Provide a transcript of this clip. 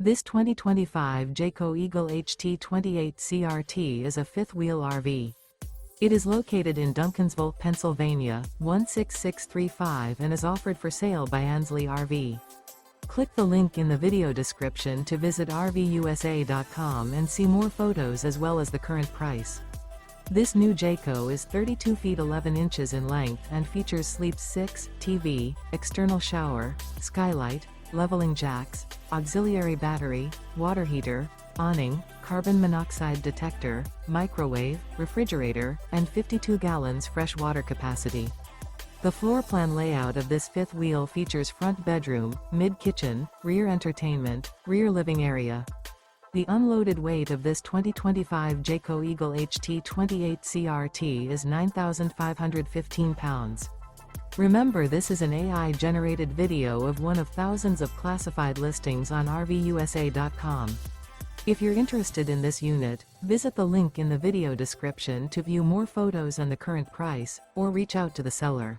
This 2025 Jayco Eagle HT 28 CRT is a fifth-wheel RV. It is located in Duncansville, Pennsylvania, 16635 and is offered for sale by Ansley RV. Click the link in the video description to visit RVUSA.com and see more photos as well as the current price. This new Jayco is 32 feet 11 inches in length and features Sleep 6, TV, external shower, skylight, leveling jacks, auxiliary battery, water heater, awning, carbon monoxide detector, microwave, refrigerator, and 52 gallons fresh water capacity. The floor plan layout of this fifth wheel features front bedroom, mid-kitchen, rear entertainment, rear living area. The unloaded weight of this 2025 Jayco Eagle HT 28 CRT is 9,515 pounds. Remember, this is an AI-generated video of one of thousands of classified listings on RVUSA.com. If you're interested in this unit, visit the link in the video description to view more photos and the current price, or reach out to the seller.